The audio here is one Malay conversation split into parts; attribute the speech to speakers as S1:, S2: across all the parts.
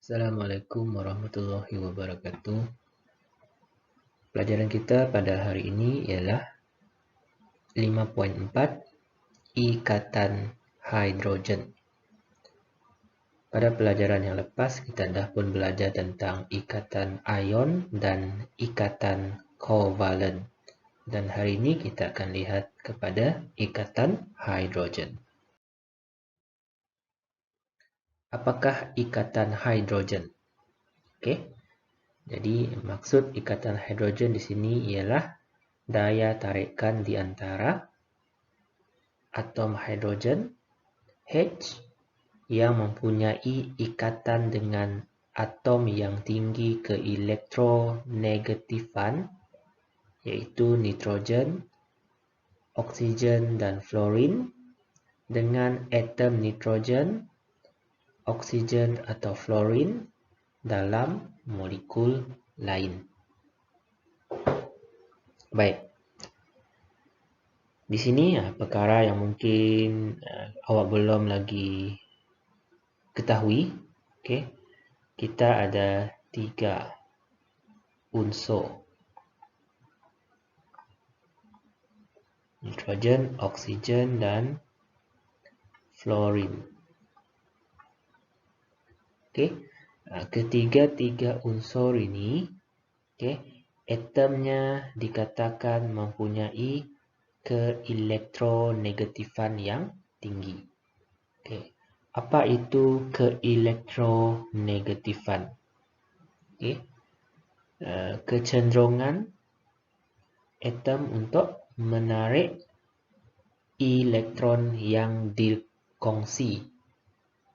S1: Assalamualaikum warahmatullahi wabarakatuh. Pelajaran kita pada hari ini ialah 5.4 Ikatan hidrogen. Pada pelajaran yang lepas kita dah pun belajar tentang ikatan ion dan ikatan kovalen. Dan hari ini kita akan lihat kepada ikatan hidrogen. Apakah ikatan hidrogen? Okey. Jadi maksud ikatan hidrogen di sini ialah daya tarikan di antara atom hidrogen H yang mempunyai ikatan dengan atom yang tinggi keelektronegatifan iaitu nitrogen, oksigen dan fluorin dengan atom nitrogen, oksigen atau fluorin dalam molekul lain. Baik. Di sini perkara yang mungkin awak belum lagi ketahui, okey. Kita ada 3 unsur. Nitrogen, oksigen dan fluorin. Okey. Ketiga-tiga unsur ini, okey, atomnya dikatakan mempunyai keelektronegatifan yang tinggi. Okey. Apa itu keelektronegatifan? Okey. Kecenderungan atom untuk menarik elektron yang dikongsi,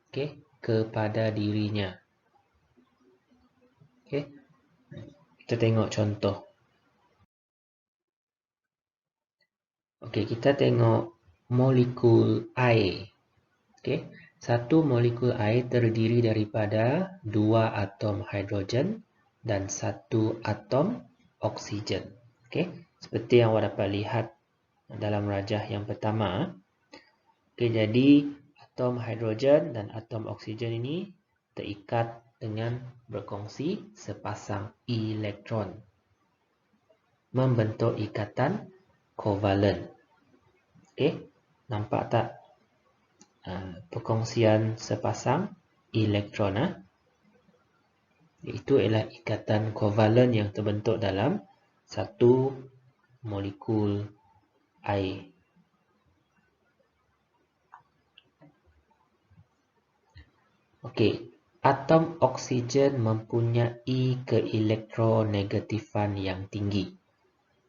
S1: okey, kepada dirinya. Okey. Kita tengok contoh. Okey, kita tengok molekul air. Okey. Satu molekul air terdiri daripada 2 atom hidrogen dan 1 atom oksigen. Okey. Seperti yang awak dapat lihat dalam rajah yang pertama. Okey, jadi atom hidrogen dan atom oksigen ini terikat dengan berkongsi sepasang elektron, membentuk ikatan kovalen. Okey, nampak tak perkongsian sepasang elektron? Itu ialah ikatan kovalen yang terbentuk dalam satu molekul air. Okey, atom oksigen mempunyai keelektronegatifan yang tinggi.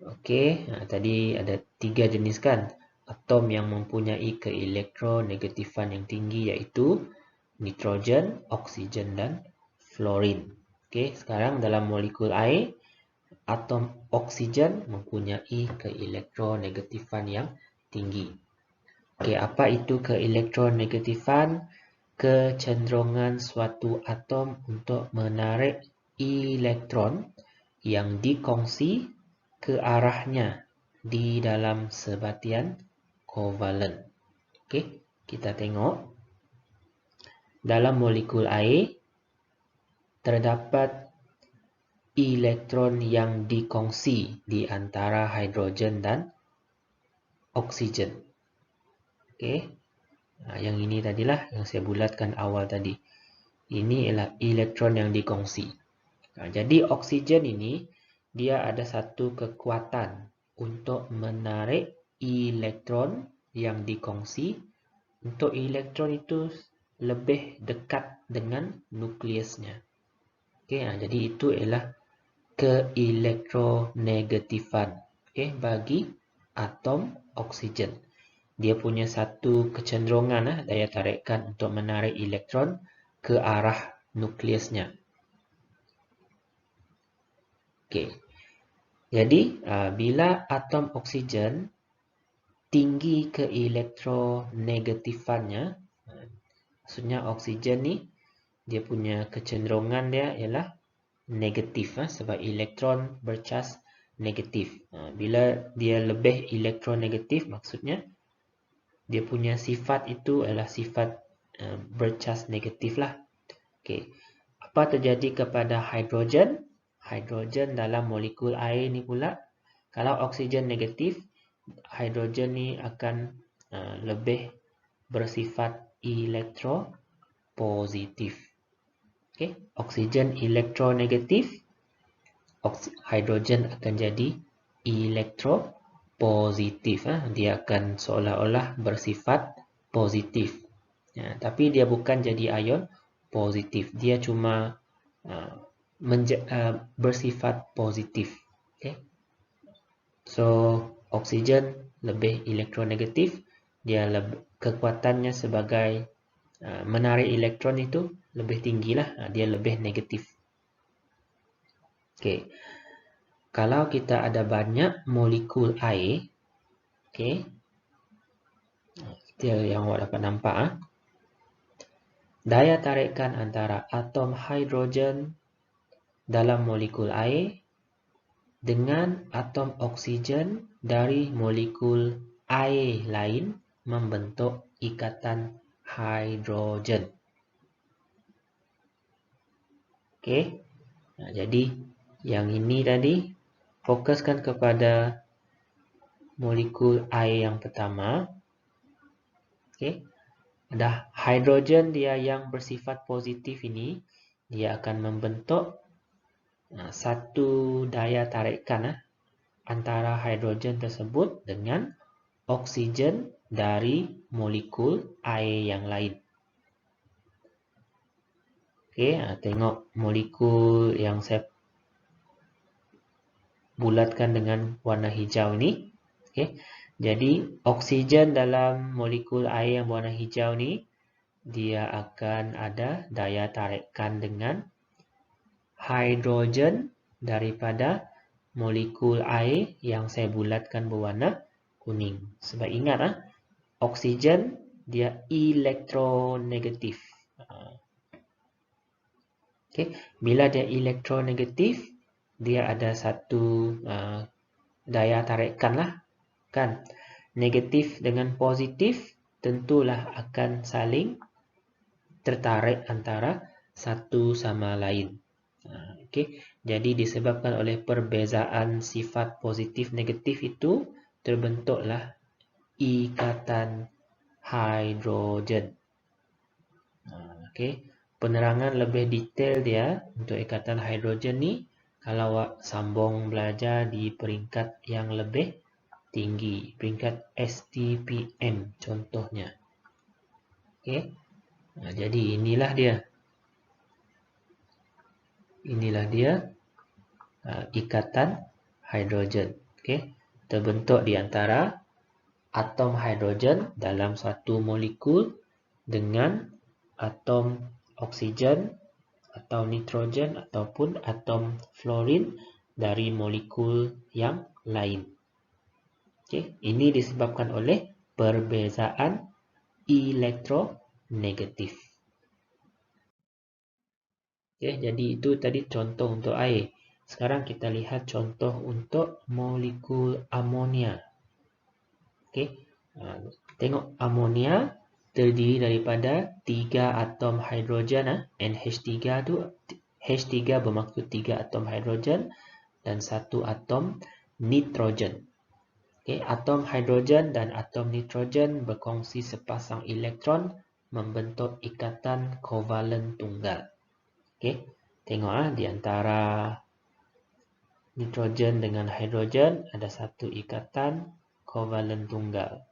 S1: Okey, tadi ada 3 jenis kan? Atom yang mempunyai keelektronegatifan yang tinggi iaitu nitrogen, oksigen dan fluorin. Okey, sekarang dalam molekul air, atom oksigen mempunyai keelektronegatifan yang tinggi. Okey, apa itu keelektronegatifan? Kecenderungan suatu atom untuk menarik elektron yang dikongsi ke arahnya di dalam sebatian kovalen. Okey, kita tengok. Dalam molekul air terdapat elektron yang dikongsi di antara hidrogen dan oksigen. Okey. Yang ini tadilah yang saya bulatkan awal tadi. Ini ialah elektron yang dikongsi. Jadi oksigen ini dia ada satu kekuatan untuk menarik elektron yang dikongsi untuk elektron itu lebih dekat dengan nukleusnya. Okey, jadi itu ialah keelektronegatifan, okey, bagi atom oksigen. Dia punya satu kecenderungan daya tarikan untuk menarik elektron ke arah nukleusnya. Okey. Jadi bila atom oksigen tinggi keelektronegatifannya, maksudnya oksigen ni dia punya kecenderungan dia ialah negatif sebab elektron bercas negatif. Bila dia lebih elektronegatif maksudnya dia punya sifat itu adalah sifat bercas negatif lah. Okey. Apa terjadi kepada hidrogen? Hidrogen dalam molekul air ni pula, kalau oksigen negatif, hidrogen ni akan lebih bersifat elektropositif. Okay. Oksigen elektronegatif, hidrogen akan jadi elektropositif. Dia akan seolah-olah bersifat positif. Tapi dia bukan jadi ion positif. Dia cuma bersifat positif. Okay. So, oksigen lebih elektronegatif. Dia kekuatannya sebagai menarik elektron itu lebih tinggi lah. Dia lebih negatif. Okay. Kalau kita ada banyak molekul air, okay, itu yang awak dapat nampak. Daya tarikan antara atom hidrogen dalam molekul air dengan atom oksigen dari molekul air lain membentuk ikatan hidrogen. Okay. Jadi yang ini tadi fokuskan kepada molekul air yang pertama. Okay. Ada hidrogen dia yang bersifat positif ini, dia akan membentuk satu daya tarikan antara hidrogen tersebut dengan oksigen dari molekul air yang lain. Okay, tengok molekul yang saya bulatkan dengan warna hijau ini. Okay. Jadi, oksigen dalam molekul air yang berwarna hijau ni, dia akan ada daya tarikan dengan hidrogen daripada molekul air yang saya bulatkan berwarna kuning. Sebab ingat, oksigen dia elektronegatif. Okay. Bila dia elektronegatif, dia ada satu daya tarikan lah. Kan? Negatif dengan positif tentulah akan saling tertarik antara satu sama lain. Okay. Jadi disebabkan oleh perbezaan sifat positif negatif itu terbentuklah ikatan hidrogen. Okay. Penerangan lebih detail dia untuk ikatan hidrogen ni kalau awak sambung belajar di peringkat yang lebih tinggi, peringkat STPM contohnya. Okay. Jadi inilah dia. Inilah dia ikatan hidrogen. Okay. Terbentuk di antara atom hidrogen dalam satu molekul dengan atom oksigen atau nitrogen ataupun atom fluorin dari molekul yang lain. Okay. Ini disebabkan oleh perbezaan elektronegatif. Okay. Jadi itu tadi contoh untuk air. Sekarang kita lihat contoh untuk molekul amonia. Okay. Tengok amonia terdiri daripada 3 atom hidrogen. NH3 tu, H3 bermaksud 3 atom hidrogen dan 1 atom nitrogen. Okay, atom hidrogen dan atom nitrogen berkongsi sepasang elektron membentuk ikatan kovalen tunggal. Okay, tengok di antara nitrogen dengan hidrogen ada satu ikatan kovalen tunggal.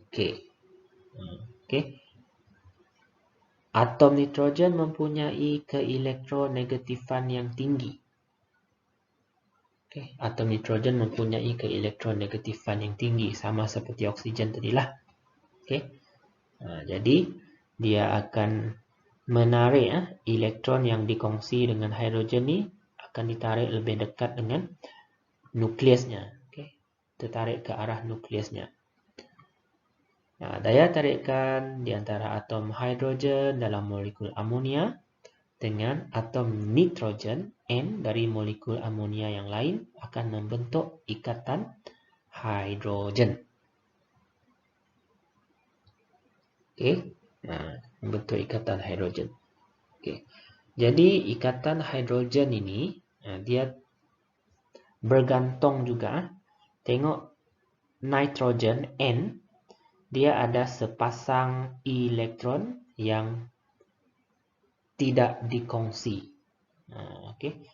S1: Okay. Okay. Atom nitrogen mempunyai keelektronegatifan yang tinggi. Okay. Atom nitrogen mempunyai keelektronegatifan yang tinggi, sama seperti oksigen tadilah. Okay. Jadi, dia akan menarik elektron yang dikongsi dengan hidrogen ni akan ditarik lebih dekat dengan nukleusnya. Okay. Tertarik ke arah nukleusnya. Daya tarikan di antara atom hidrogen dalam molekul amonia dengan atom nitrogen N dari molekul amonia yang lain akan membentuk ikatan hidrogen. Okey. Membentuk ikatan hidrogen. Okey. Jadi ikatan hidrogen ini dia bergantung juga. Tengok nitrogen N, dia ada sepasang elektron yang tidak dikongsi. Okey.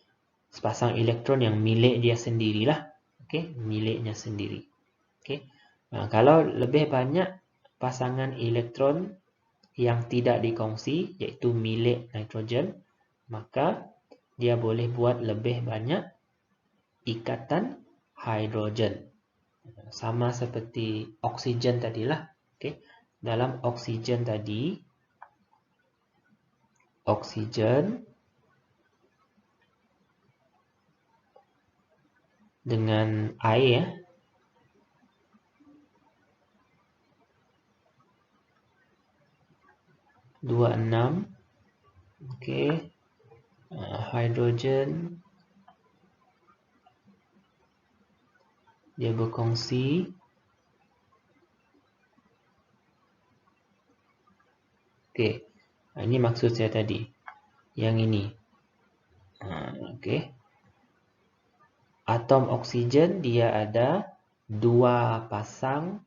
S1: Sepasang elektron yang milik dia sendirilah. Okey, miliknya sendiri. Okey. Kalau lebih banyak pasangan elektron yang tidak dikongsi, iaitu milik nitrogen, maka dia boleh buat lebih banyak ikatan hidrogen. Sama seperti oksigen tadilah. Okay. Dalam oksigen tadi, oksigen dengan air 26. Okay. Hidrogen dia berkongsi. Okay. Ini maksud saya tadi. Yang ini. Okay. Atom oksigen dia ada 2 pasang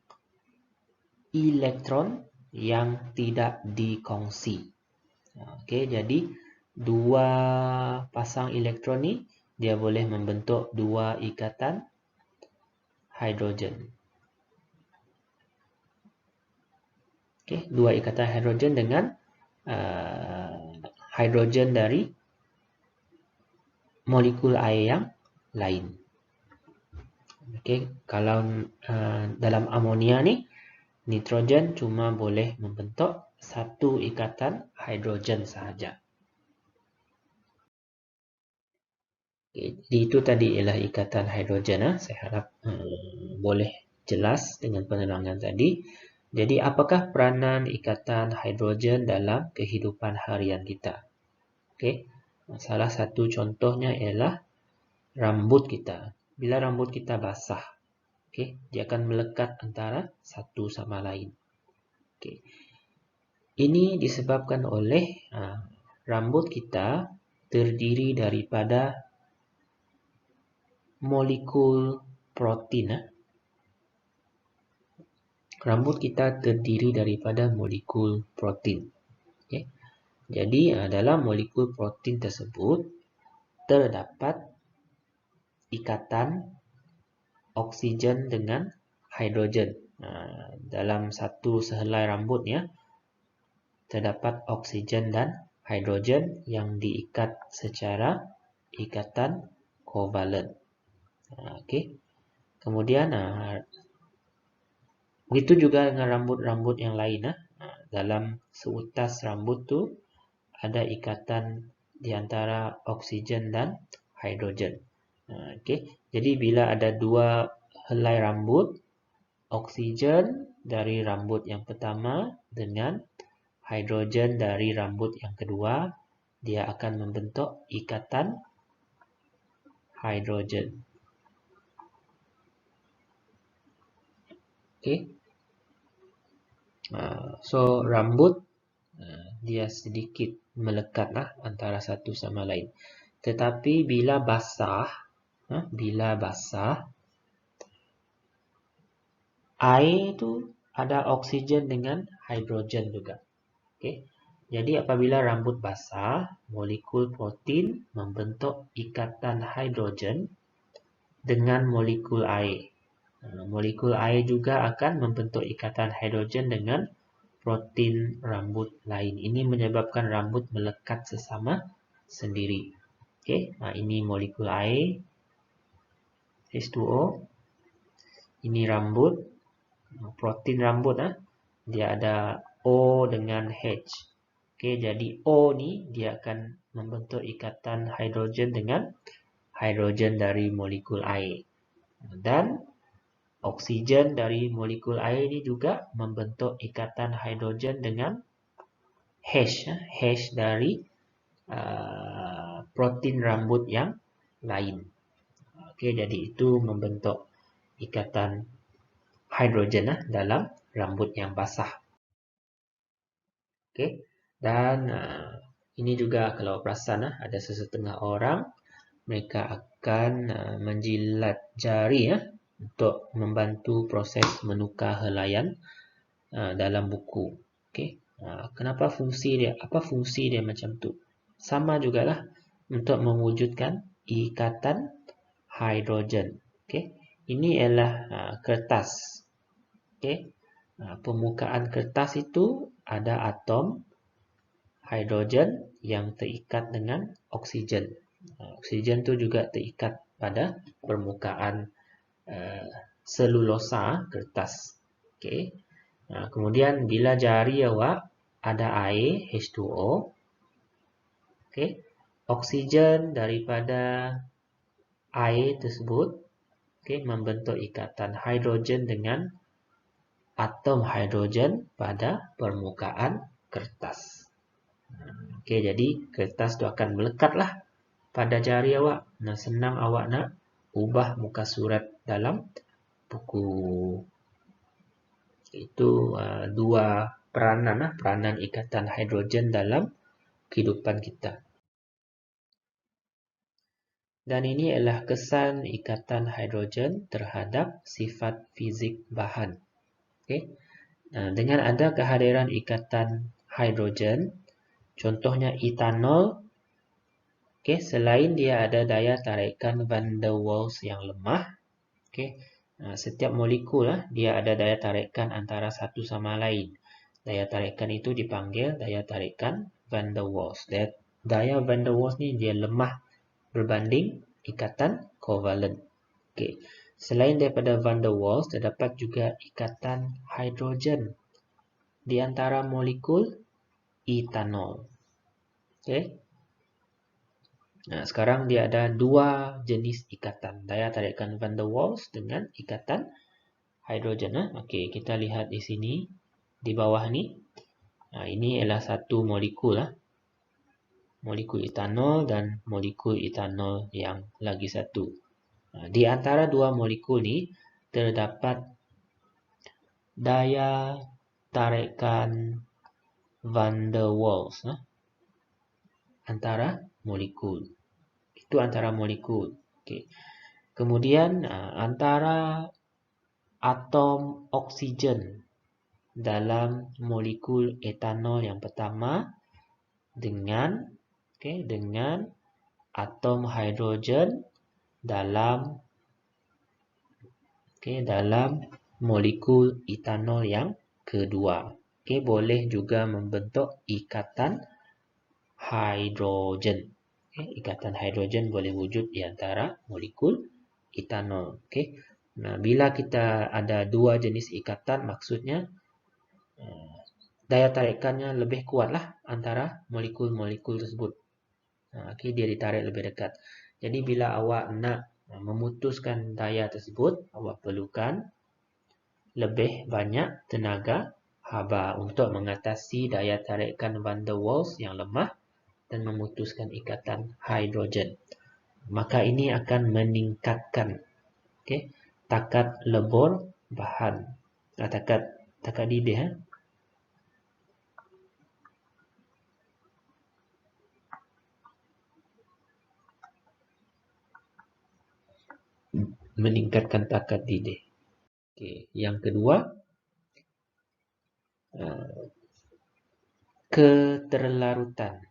S1: elektron yang tidak dikongsi. Okay. Jadi 2 pasang elektron ni dia boleh membentuk 2 ikatan hidrogen. Okay, 2 ikatan hidrogen dengan hidrogen dari molekul air yang lain. Okay, kalau dalam amonia ni, nitrogen cuma boleh membentuk 1 ikatan hidrogen sahaja. Okay, itu tadi ialah ikatan hidrogen. Saya harap boleh jelas dengan penerangan tadi. Jadi, apakah peranan ikatan hidrogen dalam kehidupan harian kita? Okay. Salah satu contohnya ialah rambut kita. Bila rambut kita basah, okay, dia akan melekat antara satu sama lain. Okay. Ini disebabkan oleh rambut kita terdiri daripada molekul protein. Rambut kita terdiri daripada molekul protein. Okay. Jadi, dalam molekul protein tersebut terdapat ikatan oksigen dengan hidrogen. Dalam satu sehelai rambutnya terdapat oksigen dan hidrogen yang diikat secara ikatan kovalen. Okay. Kemudian begitu juga dengan rambut-rambut yang lain. Dalam seutas rambut tu ada ikatan di antara oksigen dan hidrogen. Okay. Jadi bila ada 2 helai rambut, oksigen dari rambut yang pertama dengan hidrogen dari rambut yang kedua, dia akan membentuk ikatan hidrogen. Okay. So rambut dia sedikit melekatlah antara satu sama lain. Tetapi bila basah, air itu ada oksigen dengan hidrogen juga. Okay. Jadi apabila rambut basah, molekul protein membentuk ikatan hidrogen dengan molekul air. Molekul air juga akan membentuk ikatan hidrogen dengan protein rambut lain. Ini menyebabkan rambut melekat sesama sendiri. Okay. Ini molekul air, H2O. Ini rambut, protein rambut. Dia ada O dengan H. Okay. Jadi O ni dia akan membentuk ikatan hidrogen dengan hidrogen dari molekul air. Dan oksigen dari molekul air ini juga membentuk ikatan hidrogen dengan H dari protein rambut yang lain. Okey, jadi itu membentuk ikatan hidrogen dalam rambut yang basah. Okay. Dan ini juga kalau perasan ada sesetengah orang mereka akan menjilat jari untuk membantu proses menukar helaian dalam buku. Okay. Kenapa fungsi dia? Apa fungsi dia macam tu? Sama jugalah untuk mewujudkan ikatan hidrogen. Okay. Ini ialah kertas. Okay. Permukaan kertas itu ada atom hidrogen yang terikat dengan oksigen. Oksigen tu juga terikat pada permukaan selulosa kertas. Okay. Kemudian bila jari awak ada air H2O, okay, oksigen daripada air tersebut membentuk ikatan hidrogen dengan atom hidrogen pada permukaan kertas. Jadi kertas tu akan melekatlah pada jari awak. Senang awak nak ubah muka surat dalam buku. Itu dua peranan ikatan hidrogen dalam kehidupan kita. Dan ini adalah kesan ikatan hidrogen terhadap sifat fizik bahan. Okay. Dengan ada kehadiran ikatan hidrogen, contohnya etanol, selain dia ada daya tarikan van der Waals yang lemah, setiap molekul dia ada daya tarikan antara satu sama lain. Daya tarikan itu dipanggil daya tarikan van der Waals. Daya van der Waals ni dia lemah berbanding ikatan kovalen. Selain daripada van der Waals, terdapat juga ikatan hidrogen di antara molekul etanol. Sekarang dia ada dua jenis ikatan, daya tarikan van der Waals dengan ikatan hidrogen. Kita lihat di sini di bawah ni. Ini adalah satu molekul molekul etanol dan molekul etanol yang lagi satu. Di antara dua molekul ni terdapat daya tarikan van der Waals antara molekul. Itu antara molekul. Kemudian antara atom oksigen dalam molekul etanol yang pertama dengan atom hidrogen dalam molekul etanol yang kedua. Boleh juga membentuk ikatan hidrogen. Ikatan hidrogen boleh wujud di antara molekul etanol. Bila kita ada dua jenis ikatan, maksudnya daya tarikannya lebih kuatlah antara molekul-molekul tersebut. Dia ditarik lebih dekat. Jadi bila awak nak memutuskan daya tersebut, awak perlukan lebih banyak tenaga haba untuk mengatasi daya tarikan van der Waals yang lemah dan memutuskan ikatan hidrogen. Maka ini akan meningkatkan takat lebur bahan. Takat didih. Meningkatkan takat didih. Yang kedua, keterlarutan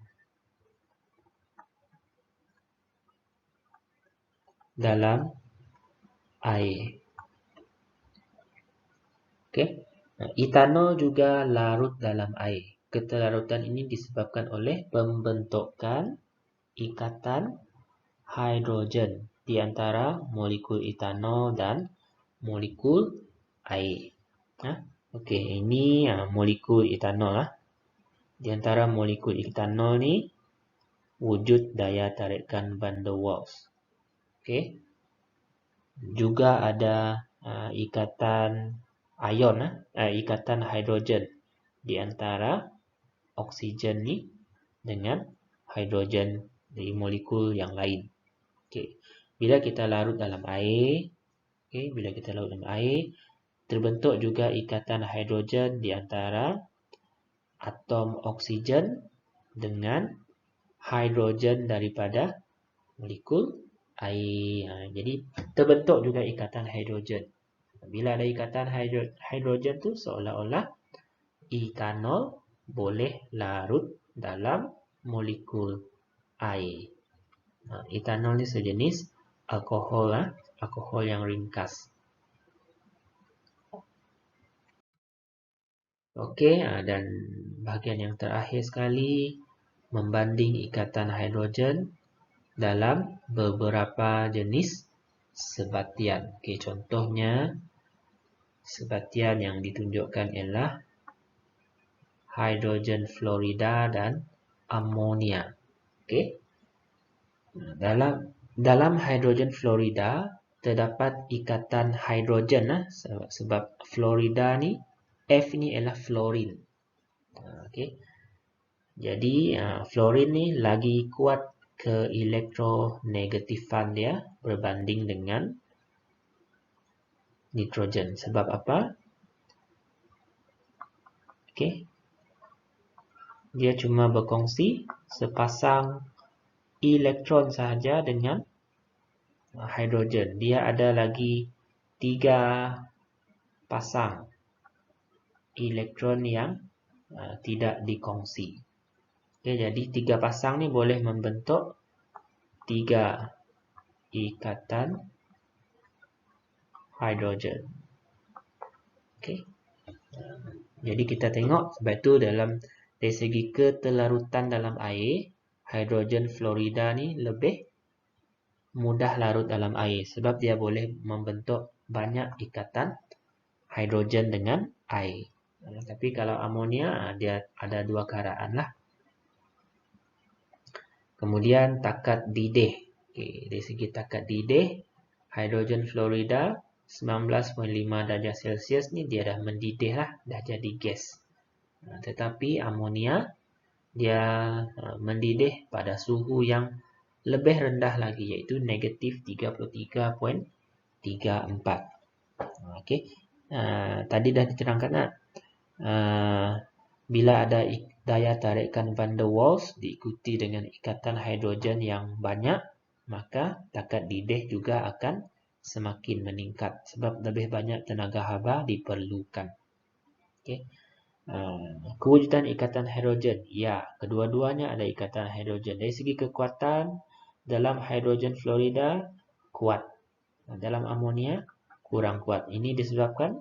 S1: dalam air. Etanol juga larut dalam air. Keterlarutan ini disebabkan oleh pembentukan ikatan hidrogen di antara molekul etanol dan molekul air. Ini molekul etanol. Di antara molekul etanol ni wujud daya tarikan van der Waals. Juga ada ikatan ion, ikatan hidrogen di antara oksigen ni dengan hidrogen di molekul yang lain. Bila kita larut dalam air, terbentuk juga ikatan hidrogen di antara atom oksigen dengan hidrogen daripada molekul air. Jadi terbentuk juga ikatan hidrogen. Bila ada ikatan hidrogen tu seolah-olah etanol boleh larut dalam molekul air. Etanol ni sejenis alkohol, alkohol yang ringkas. Okey, dan bahagian yang terakhir sekali, membanding ikatan hidrogen dalam beberapa jenis sebatian. Okey, contohnya sebatian yang ditunjukkan ialah hidrogen fluorida dan amonia. Okey. Dalam hidrogen fluorida terdapat ikatan hidrogen sebab fluorida ni F ni ialah fluorine. Okey. Jadi fluorine ni lagi kuat ke elektronegatifan dia berbanding dengan nitrogen. Sebab apa? Okey. Dia cuma berkongsi sepasang elektron sahaja dengan hidrogen. Dia ada lagi 3 pasang elektron yang tidak dikongsi. Okay, jadi 3 pasang ni boleh membentuk 3 ikatan hidrogen. Okay. Jadi kita tengok sebab itu dari segi ketelarutan dalam air, hidrogen fluorida ni lebih mudah larut dalam air sebab dia boleh membentuk banyak ikatan hidrogen dengan air. Tapi kalau amonia dia ada 2 keadaan lah. Kemudian takat didih. Okay, dari segi takat didih, hidrogen fluorida 19.5 darjah Celsius ni dia dah mendidih lah, dah jadi gas. Tetapi amonia dia mendidih pada suhu yang lebih rendah lagi, iaitu negatif 33.34. Okey. Tadi dah diterangkan tak? Bila ada daya tarikan van der Waals diikuti dengan ikatan hidrogen yang banyak, maka takat didih juga akan semakin meningkat sebab lebih banyak tenaga haba diperlukan. Okey. Kewujudan ikatan hidrogen. Ya, kedua-duanya ada ikatan hidrogen. Dari segi kekuatan, dalam hidrogen fluorida kuat. Dalam amonia kurang kuat. Ini disebabkan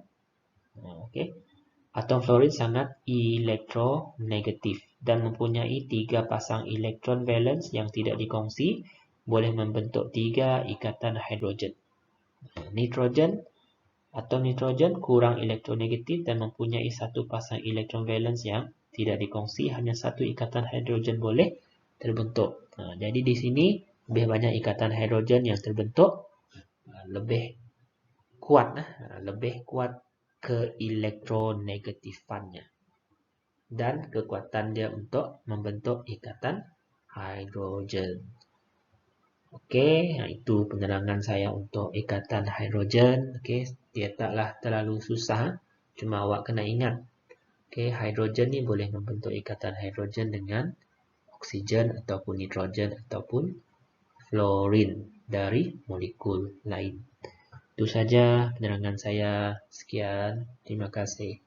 S1: atom fluorine sangat elektronegatif dan mempunyai 3 pasang elektron valence yang tidak dikongsi, boleh membentuk 3 ikatan hidrogen. Atom nitrogen kurang elektronegatif dan mempunyai 1 pasang elektron valence yang tidak dikongsi, hanya 1 ikatan hidrogen boleh terbentuk. Jadi di sini lebih banyak ikatan hidrogen yang terbentuk, lebih kuat ke elektronegatifannya dan kekuatan dia untuk membentuk ikatan hidrogen. Okey, itu penerangan saya untuk ikatan hidrogen. Okey, dia taklah terlalu susah, cuma awak kena ingat. Okey, hidrogen ni boleh membentuk ikatan hidrogen dengan oksigen ataupun nitrogen ataupun fluorine dari molekul lain. Itu saja penerangan saya. Sekian, terima kasih.